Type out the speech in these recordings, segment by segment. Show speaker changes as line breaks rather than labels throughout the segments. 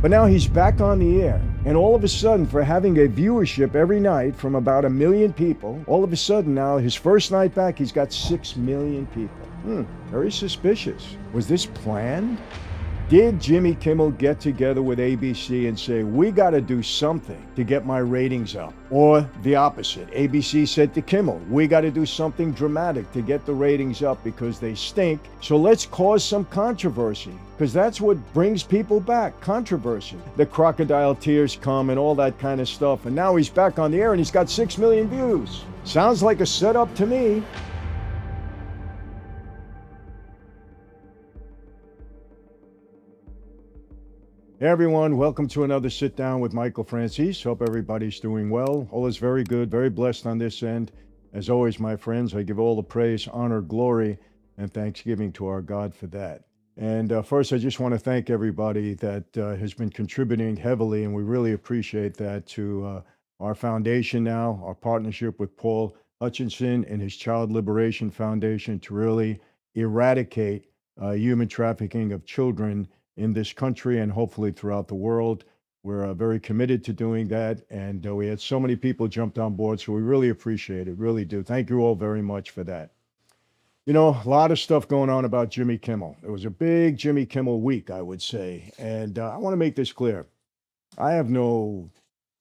But now he's back on the air. And all of a sudden, for having a viewership every night from about 1 million people, all of a sudden now, his first night back, he's got 6 million people. Very suspicious. Was this planned? Did Jimmy Kimmel get together with ABC and say, we got to do something to get my ratings up? Or the opposite, ABC said to Kimmel, we got to do something dramatic to get the ratings up because they stink, so let's cause some controversy. Because that's what brings people back, controversy. The crocodile tears come and all that kind of stuff, and now he's back on the air and he's got 6 million views. Sounds like a setup to me. Hey everyone, welcome to another sit down with Michael Franzese. Hope everybody's doing well. All is very good, very blessed on this end. As always, my friends, I give all the praise, honor, glory, and thanksgiving to our God for that. And first, I just want to thank everybody that has been contributing heavily, and we really appreciate that, to our foundation now, our partnership with Paul Hutchinson and his Child Liberation Foundation to really eradicate human trafficking of children in this country and hopefully throughout the world. We're very committed to doing that. And we had so many people jumped on board. So we really appreciate it. Really do. Thank you all very much for that. You know, a lot of stuff going on about Jimmy Kimmel. It was a big Jimmy Kimmel week, I would say. And I want to make this clear. I have no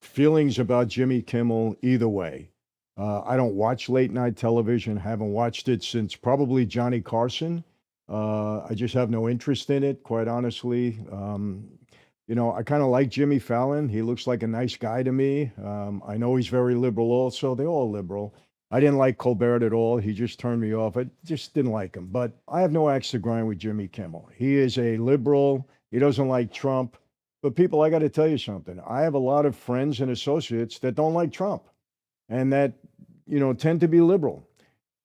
feelings about Jimmy Kimmel either way. I don't watch late night television. Haven't watched it since probably Johnny Carson. I just have no interest in it, quite honestly. I kind of like Jimmy Fallon. He looks like a nice guy to me. I know he's very liberal also. They're all liberal. I didn't like Colbert at all. He just turned me off. I just didn't like him. But I have no axe to grind with Jimmy Kimmel. He is a liberal. He doesn't like Trump. But people, I got to tell you something. I have a lot of friends and associates that don't like Trump and that, tend to be liberal.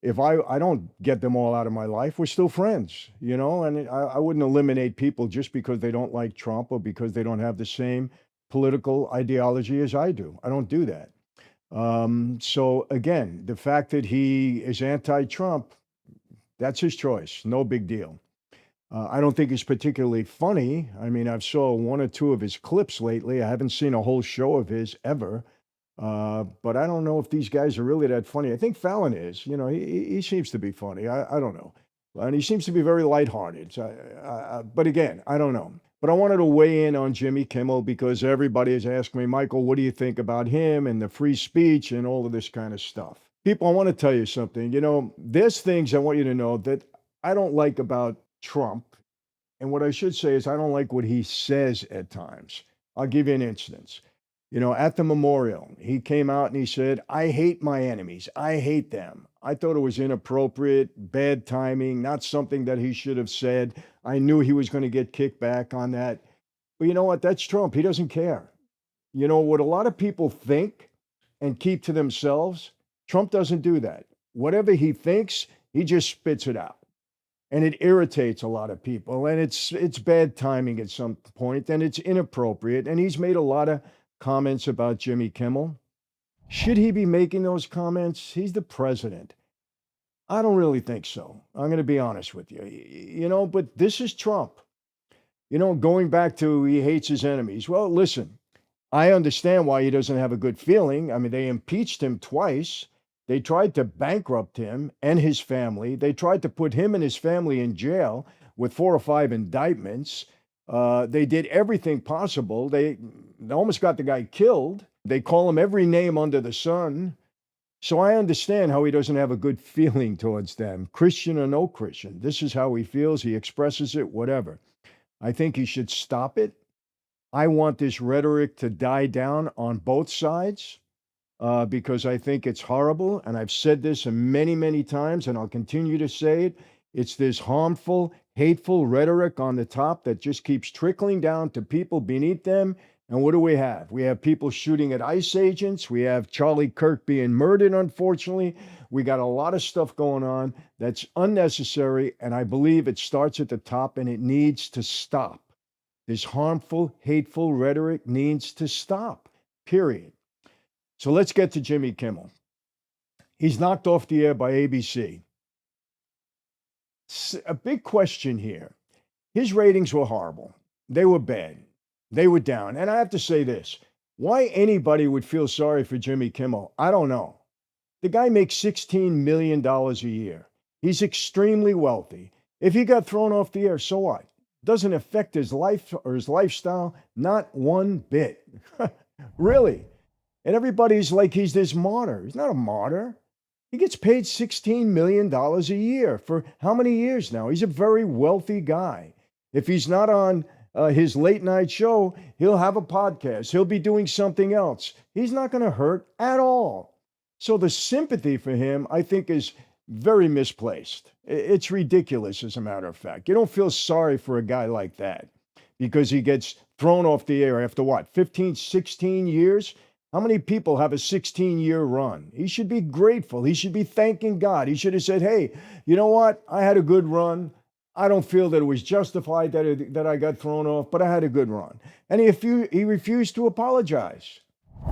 If I don't get them all out of my life, we're still friends, and I wouldn't eliminate people just because they don't like Trump or because they don't have the same political ideology as I do. I don't do that. So again, the fact that he is anti-Trump, that's his choice. No big deal. I don't think he's particularly funny. I mean, I've saw one or two of his clips lately. I haven't seen a whole show of his ever. But I don't know if these guys are really that funny. I think Fallon is. He seems to be funny. I don't know. And he seems to be very lighthearted. But again, I don't know. But I wanted to weigh in on Jimmy Kimmel because everybody has asked me, Michael, what do you think about him and the free speech and all of this kind of stuff? People, I want to tell you something. There's things I want you to know that I don't like about Trump. And what I should say is I don't like what he says at times. I'll give you an instance. At the memorial, he came out and he said, I hate my enemies. I hate them. I thought it was inappropriate, bad timing, not something that he should have said. I knew he was going to get kicked back on that. But you know what? That's Trump. He doesn't care. What a lot of people think and keep to themselves, Trump doesn't do that. Whatever he thinks, he just spits it out. And it irritates a lot of people. And it's bad timing at some point, and it's inappropriate. And he's made a lot of comments about Jimmy Kimmel. Should he be making those comments? He's the president. I don't really think so. I'm going to be honest with you. But this is Trump. Going back to he hates his enemies. Well, listen, I understand why he doesn't have a good feeling. I mean, they impeached him twice. They tried to bankrupt him and his family. They tried to put him and his family in jail with 4 or 5 indictments. They did everything possible. They almost got the guy killed. They call him every name under the sun. So I understand how he doesn't have a good feeling towards them, Christian or no Christian. This is how he feels. He expresses it, whatever. I think he should stop it. I want this rhetoric to die down on both sides because I think it's horrible. And I've said this many, many times, and I'll continue to say it. It's this harmful, hateful rhetoric on the top that just keeps trickling down to people beneath them. And what do we have? We have people shooting at ICE agents. We have Charlie Kirk being murdered, unfortunately. We got a lot of stuff going on that's unnecessary. And I believe it starts at the top and it needs to stop. This harmful, hateful rhetoric needs to stop, period. So let's get to Jimmy Kimmel. He's knocked off the air by ABC. A big question here. His ratings were horrible. They were bad. They were down. And I have to say this, why anybody would feel sorry for Jimmy Kimmel, I don't know. The guy makes $16 million a year. He's extremely wealthy. If he got thrown off the air, so what? Doesn't affect his life or his lifestyle, not one bit. Really. And everybody's like he's this martyr. He's not a martyr. He gets paid $16 million a year for how many years now? He's a very wealthy guy. If he's not on his late night show, he'll have a podcast. He'll be doing something else. He's not going to hurt at all. So the sympathy for him, I think, is very misplaced. It's ridiculous, as a matter of fact. You don't feel sorry for a guy like that because he gets thrown off the air after what, 15, 16 years? How many people have a 16-year run? He should be grateful. He should be thanking God. He should have said, hey, you know what? I had a good run. I don't feel that it was justified that I got thrown off, but I had a good run. And he refused to apologize.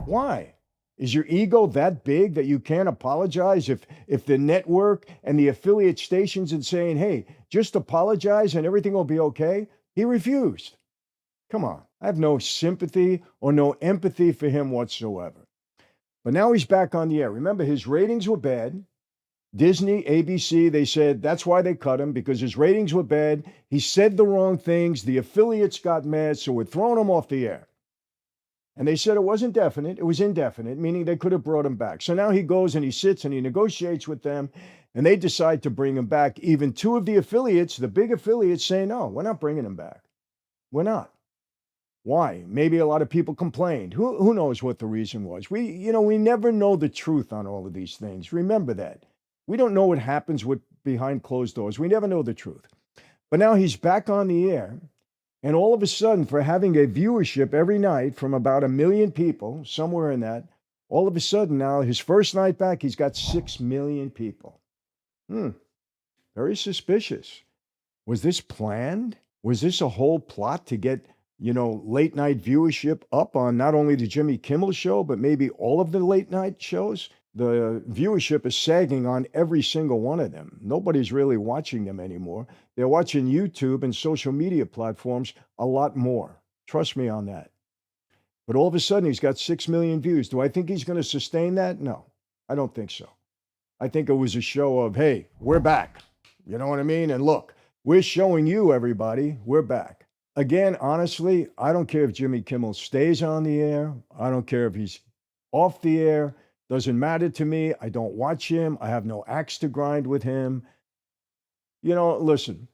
Why? Is your ego that big that you can't apologize if the network and the affiliate stations are saying, hey, just apologize and everything will be okay? He refused. Come on. I have no sympathy or no empathy for him whatsoever. But now he's back on the air. Remember, his ratings were bad. Disney, ABC, they said that's why they cut him, because his ratings were bad. He said the wrong things. The affiliates got mad, so we're throwing him off the air. And they said it wasn't definite. It was indefinite, meaning they could have brought him back. So now he goes and he sits and he negotiates with them, and they decide to bring him back. Even two of the affiliates, the big affiliates, say, no, we're not bringing him back. We're not. Why? Maybe a lot of people complained. Who knows what the reason was? We never know the truth on all of these things. Remember that. We don't know what happens behind closed doors. We never know the truth. But now he's back on the air, and all of a sudden, for having a viewership every night from about 1 million people, somewhere in that, all of a sudden now, his first night back, he's got 6 million people. Very suspicious. Was this planned? Was this a whole plot to get late night viewership up on not only the Jimmy Kimmel show, but maybe all of the late night shows? The viewership is sagging on every single one of them. Nobody's really watching them anymore. They're watching YouTube and social media platforms a lot more. Trust me on that. But all of a sudden, he's got 6 million views. Do I think he's going to sustain that? No, I don't think so. I think it was a show of, hey, we're back. You know what I mean? And look, we're showing you, everybody, we're back. Again, honestly, I don't care if Jimmy Kimmel stays on the air. I don't care if he's off the air. Doesn't matter to me. I don't watch him. I have no axe to grind with him. Listen,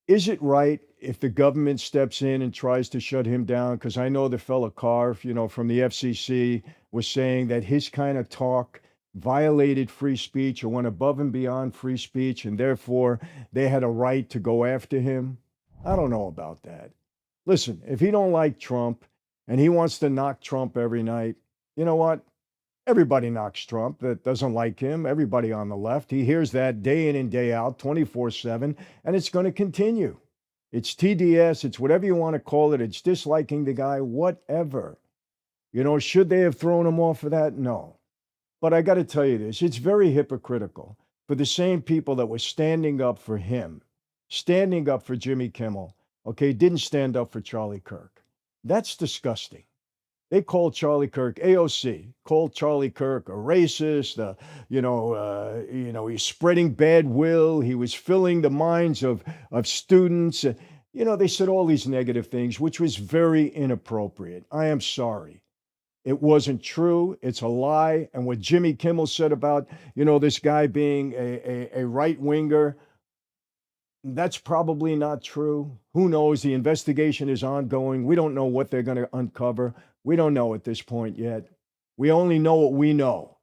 is it right if the government steps in and tries to shut him down? Because I know the fella Carf, from the FCC, was saying that his kind of talk violated free speech or went above and beyond free speech, and therefore they had a right to go after him. I don't know about that. Listen, if he don't like Trump and he wants to knock Trump every night, you know what? Everybody knocks Trump that doesn't like him. Everybody on the left. He hears that day in and day out, 24/7, and it's going to continue. It's TDS. It's whatever you want to call it. It's disliking the guy, whatever. Should they have thrown him off for that? No. But I got to tell you this. It's very hypocritical for the same people that were standing up for him, standing up for Jimmy Kimmel, didn't stand up for Charlie Kirk. That's disgusting. They called Charlie Kirk, AOC, called Charlie Kirk a racist, he's spreading bad will. He was filling the minds of students. They said all these negative things, which was very inappropriate. I am sorry. It wasn't true. It's a lie. And what Jimmy Kimmel said about, this guy being a right-winger, that's probably not true. Who knows? The investigation is ongoing. We don't know what they're going to uncover. We don't know at this point yet. We only know what we know.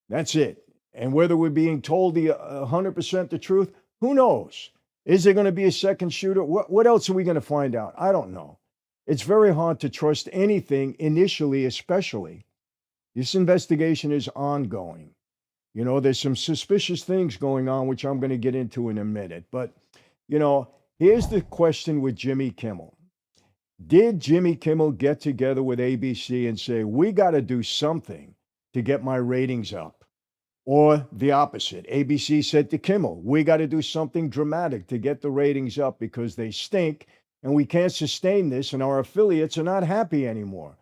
That's it. And whether we're being told the 100% the truth, who knows? Is there going to be a second shooter? What else are we going to find out? I don't know. It's very hard to trust anything initially, especially. This investigation is ongoing. There's some suspicious things going on, which I'm going to get into in a minute. But, here's the question with Jimmy Kimmel. Did Jimmy Kimmel get together with ABC and say, we got to do something to get my ratings up? Or the opposite. ABC said to Kimmel, we got to do something dramatic to get the ratings up because they stink and we can't sustain this, and our affiliates are not happy anymore.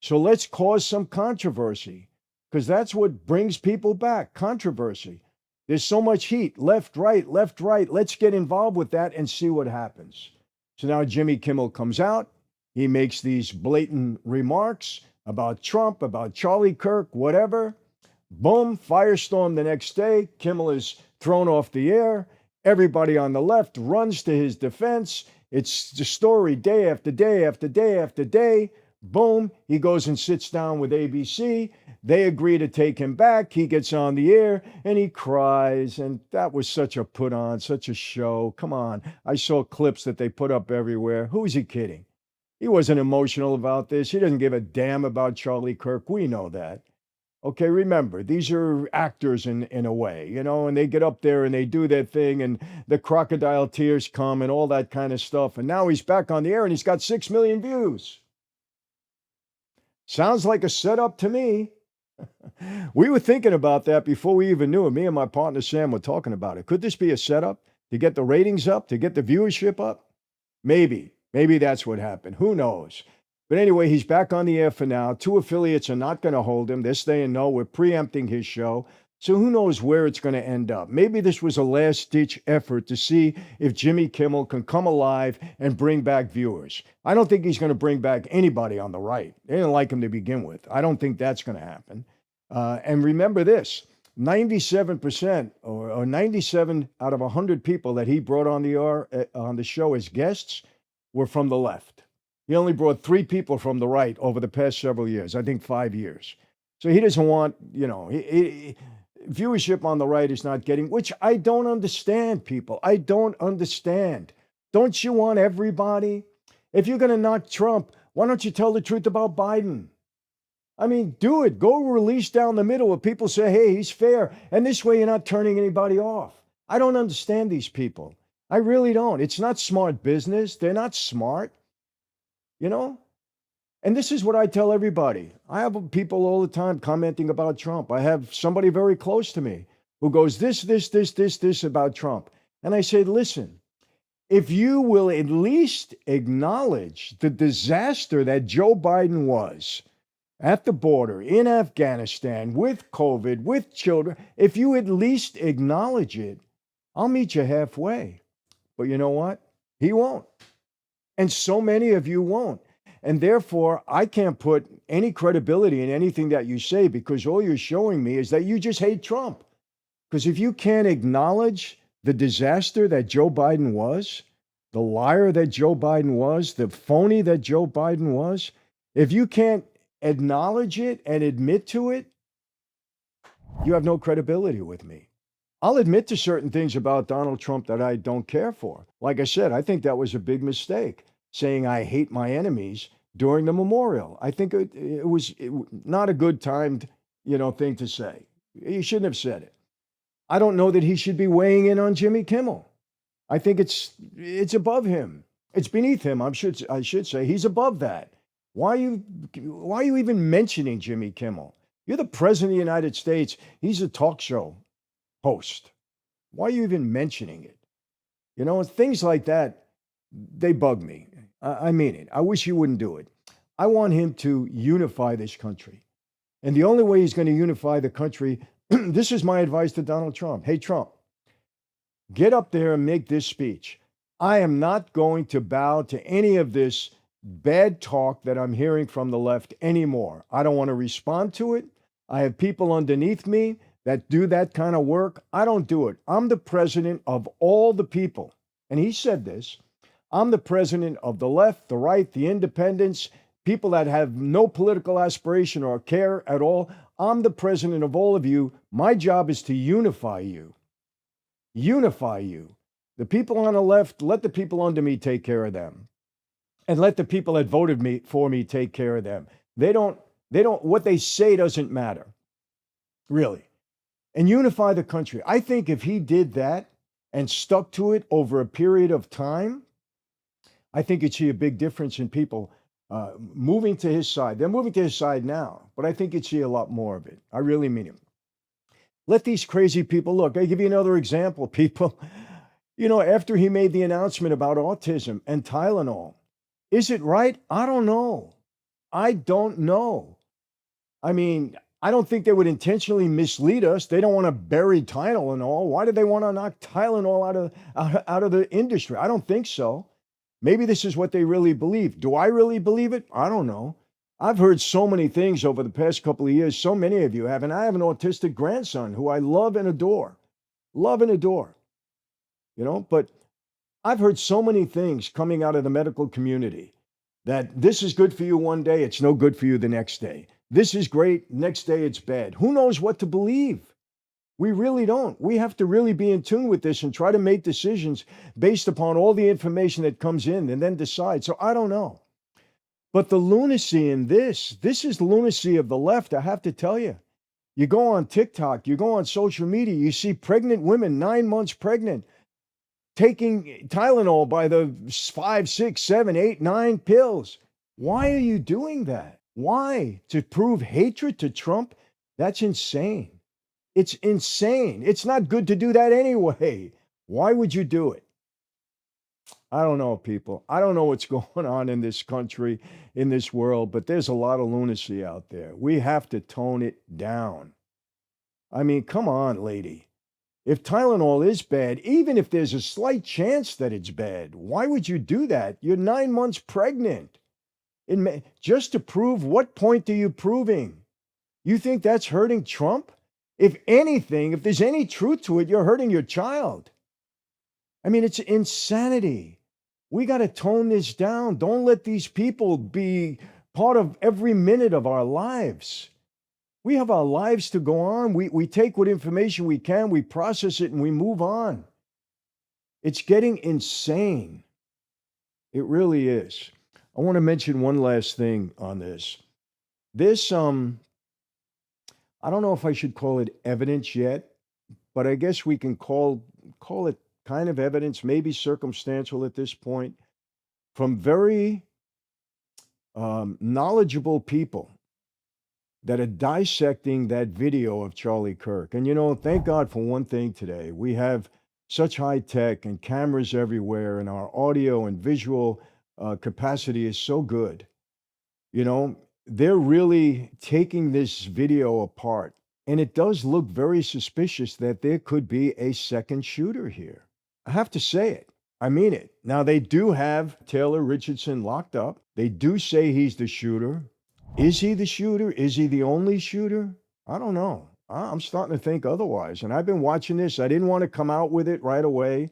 So let's cause some controversy, because that's what brings people back, controversy. There's so much heat, left, right, left, right. Let's get involved with that and see what happens. So now Jimmy Kimmel comes out. He makes these blatant remarks about Trump, about Charlie Kirk, whatever. Boom, firestorm the next day. Kimmel is thrown off the air. Everybody on the left runs to his defense. It's the story day after day after day after day. Boom, he goes and sits down with ABC. They agree to take him back. He gets on the air and he cries. And that was such a put on, such a show. Come on. I saw clips that they put up everywhere. Who is he kidding? He wasn't emotional about this. He doesn't give a damn about Charlie Kirk. We know that. Okay, remember, these are actors in a way, you know, and they get up there and they do their thing and the crocodile tears come and all that kind of stuff. And now he's back on the air and he's got 6 million views. Sounds like a setup to me. We were thinking about that before we even knew it. Me and my partner Sam were talking about it. Could this be a setup to get the ratings up, to get the viewership up? Maybe. Maybe that's what happened. Who knows? But anyway, he's back on the air for now. 2 affiliates are not going to hold him. They're saying, no, we're preempting his show. So who knows where it's going to end up? Maybe this was a last-ditch effort to see if Jimmy Kimmel can come alive and bring back viewers. I don't think he's going to bring back anybody on the right. They didn't like him to begin with. I don't think that's going to happen. And remember this, 97% or 97 out of 100 people that he brought on the show as guests were from the left. He only brought 3 people from the right over the past several years, I think 5 years. So he doesn't want, you know, viewership on the right is not getting, which I don't understand, people. I don't understand. Don't you want everybody? If you're going to knock Trump, why don't you tell the truth about Biden? I mean, do it. Go release down the middle where people say, hey, he's fair. And this way you're not turning anybody off. I don't understand these people. I really don't. It's not smart business. They're not smart. You know? And this is what I tell everybody. I have people all the time commenting about Trump. I have somebody very close to me who goes, this about Trump. And I say, listen, if you will at least acknowledge the disaster that Joe Biden was at the border, in Afghanistan, with COVID, with children, if you at least acknowledge it, I'll meet you halfway. But you know what? He won't. And so many of you won't. And therefore, I can't put any credibility in anything that you say because all you're showing me is that you just hate Trump. Because if you can't acknowledge the disaster that Joe Biden was, the liar that Joe Biden was, the phony that Joe Biden was, if you can't acknowledge it and admit to it, you have no credibility with me. I'll admit to certain things about Donald Trump that I don't care for. Like I said, I think that was a big mistake, saying I hate my enemies during the memorial. I think it was not a good timed, thing to say. He shouldn't have said it. I don't know that he should be weighing in on Jimmy Kimmel. I think it's above him. It's beneath him. I should say he's above that. Why are you even mentioning Jimmy Kimmel? You're the president of the United States. He's a talk show host. Why are you even mentioning it? Things like that, they bug me. I mean it. I wish you wouldn't do it. I want him to unify this country. And the only way he's going to unify the country, this is my advice to Donald Trump. Hey, Trump, get up there and make this speech. I am not going to bow to any of this bad talk that I'm hearing from the left anymore. I don't want to respond to it. I have people underneath me that do that kind of work. I don't do it. I'm the president of all the people. And he said this. I'm the president of the left, the right, the independents, people that have no political aspiration or care at all. I'm the president of all of you. My job is to unify you. Unify you. The people on the left, let the people under me take care of them. And let the people that voted for me take care of them. They don't, what they say doesn't matter. Really. And unify the country. I think if he did that and stuck to it over a period of time, I think you'd see a big difference in people moving to his side. They're moving to his side now, but I think you'd see a lot more of it. I really mean it. Let these crazy people look. I'll give you another example, people. After he made the announcement about autism and Tylenol. Is it right? I don't know. I don't know. I mean, I don't think they would intentionally mislead us. They don't want to bury Tylenol. Why do they want to knock Tylenol out of the industry? I don't think so. Maybe this is what they really believe. Do I really believe it? I don't know. I've heard so many things over the past couple of years. So many of you have, and I have an autistic grandson who I love and adore. Love and adore. But I've heard so many things coming out of the medical community that this is good for you one day, it's no good for you the next day. This is great, next day it's bad. Who knows what to believe? We really don't. We have to really be in tune with this and try to make decisions based upon all the information that comes in and then decide. So I don't know. But the lunacy in this is the lunacy of the left, I have to tell you. You go on TikTok, you go on social media, you see pregnant women, 9 months pregnant, taking Tylenol by the 5, 6, 7, 8, 9 pills. Why are you doing that? Why? To prove hatred to Trump? That's insane. It's insane. It's not good to do that anyway. Why would you do it? I don't know, people. I don't know what's going on in this country, in this world, but there's a lot of lunacy out there. We have to tone it down. I mean, come on, lady. If Tylenol is bad, even if there's a slight chance that it's bad, why would you do that? You're 9 months pregnant. Just to prove, what point are you proving? You think that's hurting Trump? If anything, if there's any truth to it, you're hurting your child. I mean, it's insanity. We got to tone this down. Don't let these people be part of every minute of our lives. We have our lives to go on. We take what information we can, we process it, and we move on. It's getting insane. It really is. I want to mention one last thing on this. This, I don't know if I should call it evidence yet, but I guess we can call it kind of evidence, maybe circumstantial at this point, from very knowledgeable people that are dissecting that video of Charlie Kirk. And thank God for one thing today. We have such high tech and cameras everywhere, and our audio and visual capacity is so good. They're really taking this video apart. And it does look very suspicious that there could be a second shooter here. I have to say it. I mean it. Now, they do have Taylor Richardson locked up. They do say he's the shooter. Is he the shooter? Is he the only shooter? I don't know. I'm starting to think otherwise. And I've been watching this. I didn't want to come out with it right away.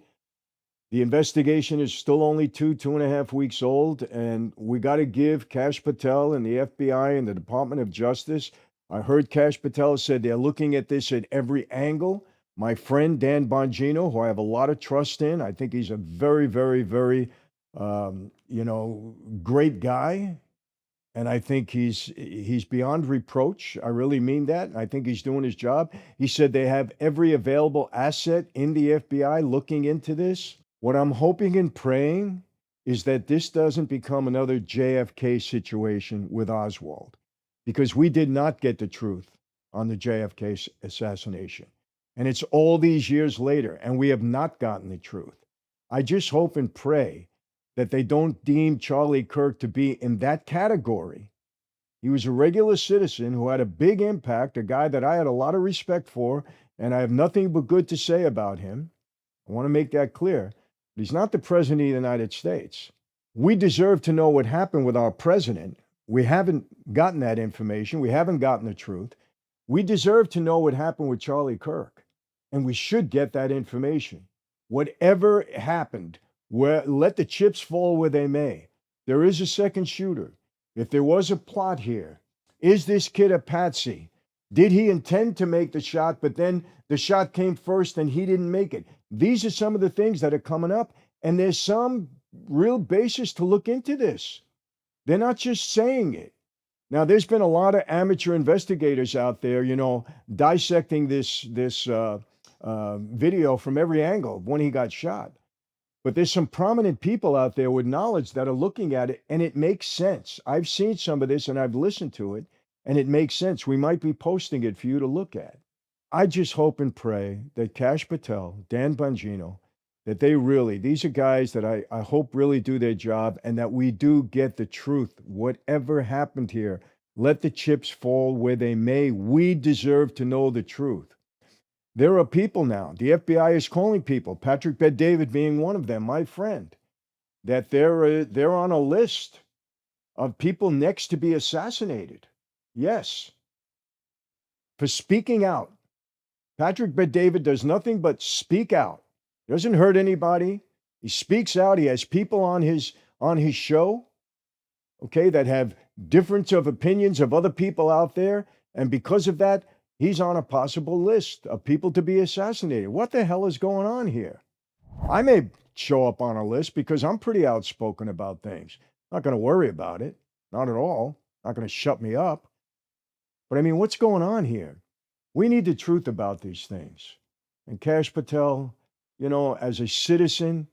The investigation is still only 2.5 weeks old. And we got to give Kash Patel and the FBI and the Department of Justice. I heard Kash Patel said they're looking at this at every angle. My friend Dan Bongino, who I have a lot of trust in, I think he's a very, very, very, great guy. And I think he's beyond reproach. I really mean that. I think he's doing his job. He said they have every available asset in the FBI looking into this. What I'm hoping and praying is that this doesn't become another JFK situation with Oswald, because we did not get the truth on the JFK assassination. And it's all these years later, and we have not gotten the truth. I just hope and pray that they don't deem Charlie Kirk to be in that category. He was a regular citizen who had a big impact, a guy that I had a lot of respect for, and I have nothing but good to say about him. I want to make that clear. But he's not the president of the United States. We deserve to know what happened with our president. We haven't gotten that information. We haven't gotten the truth. We deserve to know what happened with Charlie Kirk, and we should get that information. Whatever happened, let the chips fall where they may. There is a second shooter. If there was a plot here, is this kid a patsy? Did he intend to make the shot, but then the shot came first and he didn't make it? These are some of the things that are coming up, and there's some real basis to look into this. They're not just saying it. Now, there's been a lot of amateur investigators out there, dissecting this video from every angle of when he got shot. But there's some prominent people out there with knowledge that are looking at it, and it makes sense. I've seen some of this, and I've listened to it, and it makes sense. We might be posting it for you to look at. I just hope and pray that Kash Patel, Dan Bongino, that these are guys that I hope really do their job, and that we do get the truth. Whatever happened here, let the chips fall where they may. We deserve to know the truth. There are people now, the FBI is calling people, Patrick Bet-David being one of them, my friend, that they're on a list of people next to be assassinated. Yes, for speaking out. Patrick Bet-David does nothing but speak out. Doesn't hurt anybody. He speaks out. He has people on his show, okay, that have difference of opinions of other people out there, and because of that, he's on a possible list of people to be assassinated. What the hell is going on here? I may show up on a list because I'm pretty outspoken about things. Not going to worry about it. Not at all. Not going to shut me up. But I mean, what's going on here? We need the truth about these things. And Kash Patel, as a citizen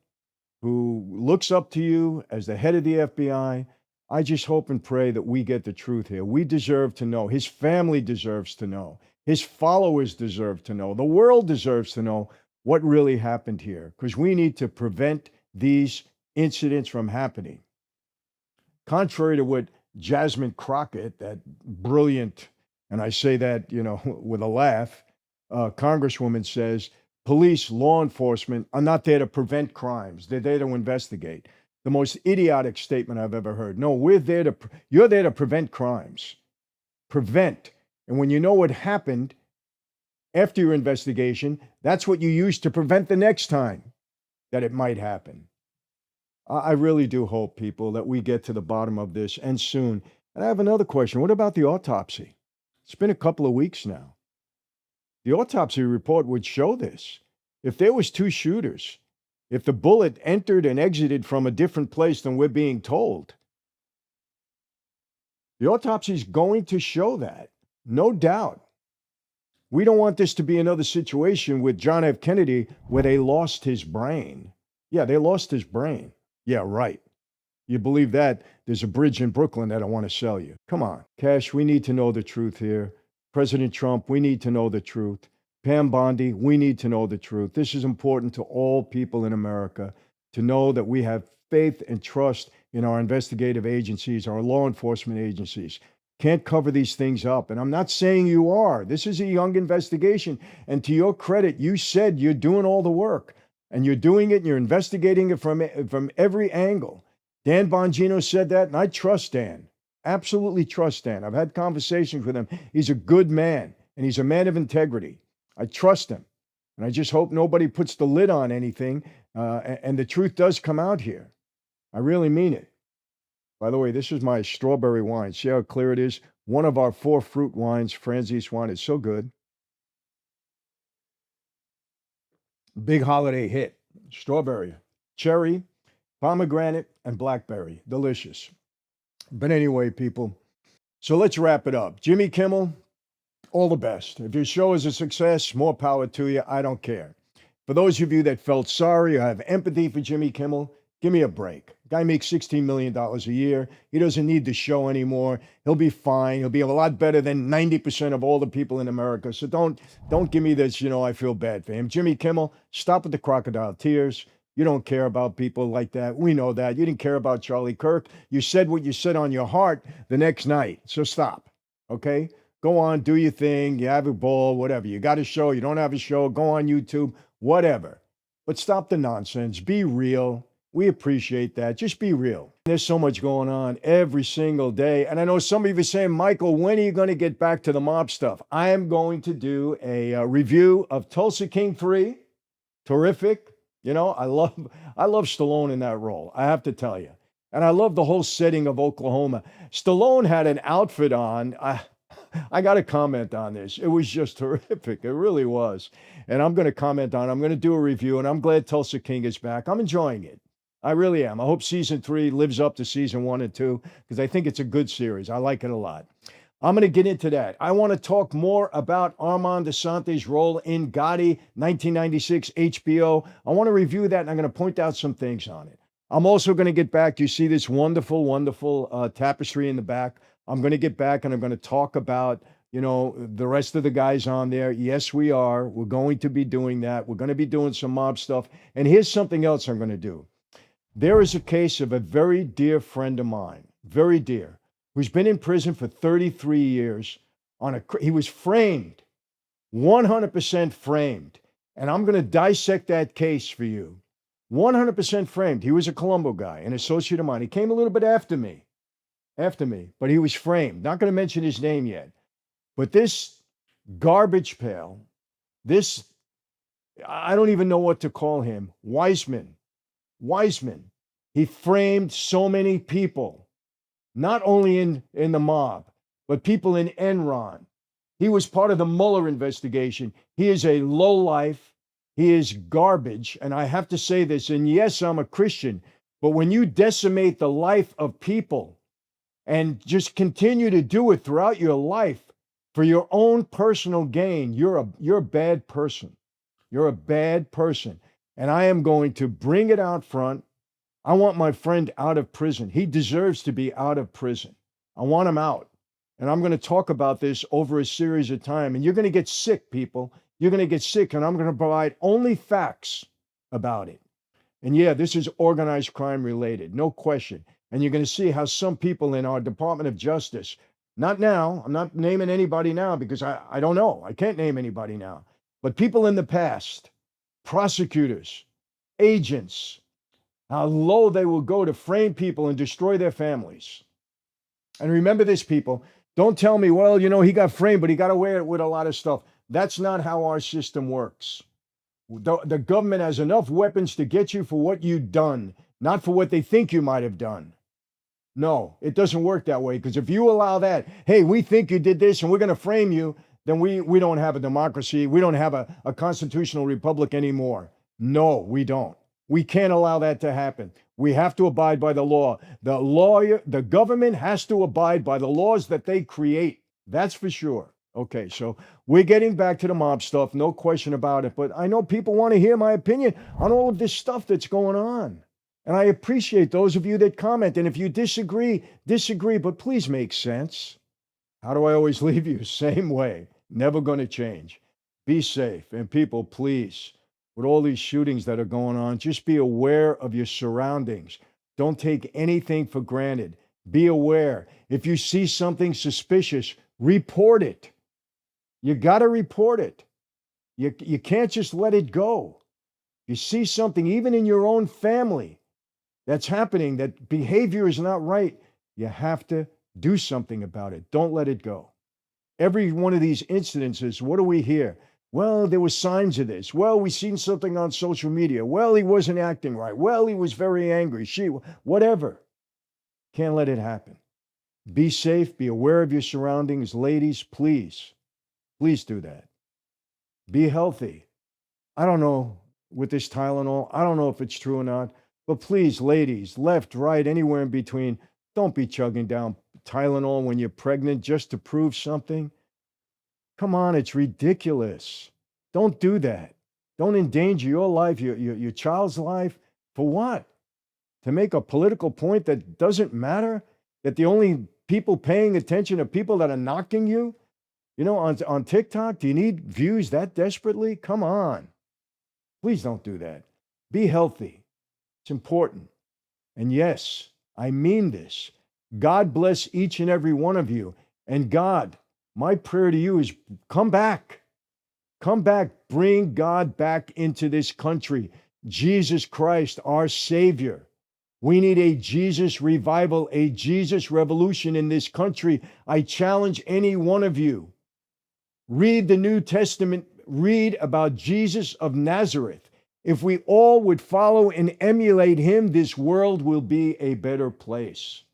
who looks up to you as the head of the FBI, I just hope and pray that we get the truth here. We deserve to know. His family deserves to know. His followers deserve to know. The world deserves to know what really happened here, because we need to prevent these incidents from happening. Contrary to what Jasmine Crockett, that brilliant, and I say that, with a laugh, Congresswoman says, police, law enforcement are not there to prevent crimes. They're there to investigate. The most idiotic statement I've ever heard. No, you're there to prevent crimes. Prevent. And when you know what happened after your investigation, that's what you use to prevent the next time that it might happen. I really do hope, people, that we get to the bottom of this, and soon. And I have another question. What about the autopsy? It's been a couple of weeks now. The autopsy report would show this. If there was two shooters, if the bullet entered and exited from a different place than we're being told, the autopsy is going to show that, no doubt. We don't want this to be another situation with John F. Kennedy where they lost his brain. Yeah, they lost his brain. Yeah, right. You believe that? There's a bridge in Brooklyn that I want to sell you. Come on. Cash, we need to know the truth here. President Trump, we need to know the truth. Pam Bondi, we need to know the truth. This is important to all people in America, to know that we have faith and trust in our investigative agencies, our law enforcement agencies. Can't cover these things up. And I'm not saying you are. This is a young investigation. And to your credit, you said you're doing all the work. And you're doing it and you're investigating it from every angle. Dan Bongino said that, and I trust Dan. Absolutely trust Dan. I've had conversations with him. He's a good man, and he's a man of integrity. I trust him. And I just hope nobody puts the lid on anything, and the truth does come out here. I really mean it. By the way, this is my strawberry wine. See how clear it is? One of our 4 fruit wines, Franzese wine, is so good. Big holiday hit. Strawberry, cherry, pomegranate, and blackberry. Delicious. But anyway, people, so let's wrap it up. Jimmy Kimmel, all the best. If your show is a success, more power to you. I don't care. For those of you that felt sorry or have empathy for Jimmy Kimmel, give me a break. Guy makes $16 million a year. He doesn't need the show anymore. He'll be fine. He'll be a lot better than 90% of all the people in America. So don't give me this, I feel bad for him. Jimmy Kimmel, stop with the crocodile tears. You don't care about people like that. We know that. You didn't care about Charlie Kirk. You said what you said on your heart the next night. So stop, okay? Go on, do your thing. You have a ball, whatever. You got a show, you don't have a show, go on YouTube, whatever. But stop the nonsense. Be real. We appreciate that. Just be real. There's so much going on every single day. And I know some of you are saying, Michael, when are you going to get back to the mob stuff? I am going to do a review of Tulsa King 3. Terrific. I love Stallone in that role, I have to tell you. And I love the whole setting of Oklahoma. Stallone had an outfit on. I got to comment on this. It was just terrific. It really was. And I'm going to comment on it. I'm going to do a review, and I'm glad Tulsa King is back. I'm enjoying it. I really am. I hope season 3 lives up to season 1 and 2, because I think it's a good series. I like it a lot. I'm going to get into that. I want to talk more about Armand Assante's role in Gotti, 1996 HBO. I want to review that, and I'm going to point out some things on it. I'm also going to get back. You see this wonderful, wonderful tapestry in the back. I'm going to get back, and I'm going to talk about the rest of the guys on there. Yes, we are. We're going to be doing that. We're going to be doing some mob stuff. And here's something else I'm going to do. There is a case of a very dear friend of mine, very dear, who's been in prison for 33 years. He was framed, 100% framed. And I'm going to dissect that case for you. 100% framed. He was a Colombo guy, an associate of mine. He came a little bit after me, but he was framed. Not going to mention his name yet. But this garbage pail, I don't even know what to call him, Wiseman, he framed so many people, not only in the mob, but people in Enron. He was part of the Mueller investigation. He is a lowlife. He is garbage. And I have to say this, and yes, I'm a Christian, but when you decimate the life of people and just continue to do it throughout your life for your own personal gain, you're a bad person. You're a bad person. And I am going to bring it out front. I want my friend out of prison. He deserves to be out of prison. I want him out. And I'm going to talk about this over a series of time. And you're going to get sick, people. You're going to get sick. And I'm going to provide only facts about it. And yeah, this is organized crime related, no question. And you're going to see how some people in our Department of Justice, not now, I'm not naming anybody now because I don't know. I can't name anybody now. But people in the past, prosecutors, agents, how low they will go to frame people and destroy their families. And remember this, people. Don't tell me, well, he got framed, but he got away with a lot of stuff. That's not how our system works. The government has enough weapons to get you for what you've done, not for what they think you might have done. No, it doesn't work that way, because if you allow that, hey, we think you did this and we're going to frame you, then we don't have a democracy. We don't have a constitutional republic anymore. No, we don't. We can't allow that to happen. We have to abide by the law. The government has to abide by the laws that they create. That's for sure. Okay, so we're getting back to the mob stuff, no question about it. But I know people want to hear my opinion on all of this stuff that's going on. And I appreciate those of you that comment. And if you disagree, but please make sense. How do I always leave you? Same way. Never going to change. Be safe. And people, please, with all these shootings that are going on, just be aware of your surroundings. Don't take anything for granted. Be aware. If you see something suspicious, report it. You got to report it. You can't just let it go. You see something, even in your own family, that's happening, that behavior is not right, you have to do something about it. Don't let it go. Every one of these incidences, what do we hear? Well, there were signs of this. Well, we seen something on social media. Well, he wasn't acting right. Well, he was very angry. Whatever. Can't let it happen. Be safe. Be aware of your surroundings. Ladies, please do that. Be healthy. I don't know with this Tylenol. I don't know if it's true or not. But please, ladies, left, right, anywhere in between, don't be chugging down Tylenol when you're pregnant just to prove something. Come on, it's ridiculous. Don't do that. Don't endanger your life, your child's life. For what? To make a political point that doesn't matter? That the only people paying attention are people that are knocking you? On TikTok, do you need views that desperately? Come on. Please don't do that. Be healthy. It's important. And yes, I mean this. God bless each and every one of you. And God, my prayer to you is come back. Come back. Bring God back into this country. Jesus Christ, our Savior. We need a Jesus revival, a Jesus revolution in this country. I challenge any one of you. Read the New Testament. Read about Jesus of Nazareth. If we all would follow and emulate him, this world will be a better place.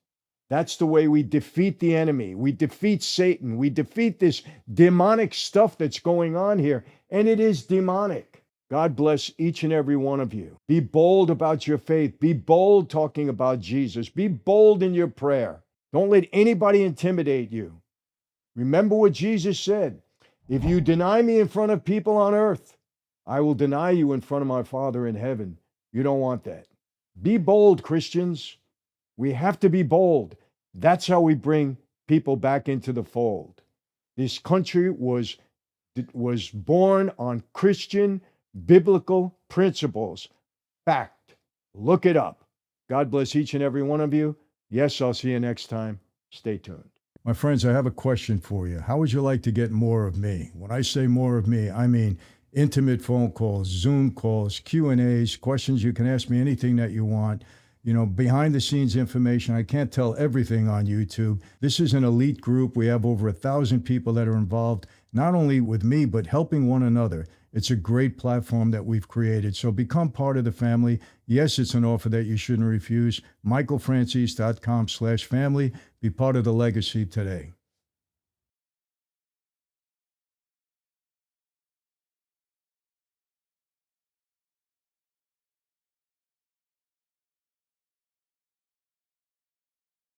That's the way we defeat the enemy. We defeat Satan. We defeat this demonic stuff that's going on here. And it is demonic. God bless each and every one of you. Be bold about your faith. Be bold talking about Jesus. Be bold in your prayer. Don't let anybody intimidate you. Remember what Jesus said. If you deny me in front of people on earth, I will deny you in front of my Father in heaven. You don't want that. Be bold, Christians. We have to be bold. That's how we bring people back into the fold. This country was born on Christian biblical principles. Fact. Look it up. God bless each and every one of you. Yes, I'll see you next time. Stay tuned. My friends, I have a question for you. How would you like to get more of me? When I say more of me, I mean intimate phone calls, Zoom calls, Q&As, questions. You can ask me anything that you want. You know, behind the scenes information. I can't tell everything on YouTube. This is an elite group. We have over 1,000 people that are involved, not only with me, but helping one another. It's a great platform that we've created. So become part of the family. Yes, it's an offer that you shouldn't refuse. michaelfranzese.com/family. Be part of the legacy today.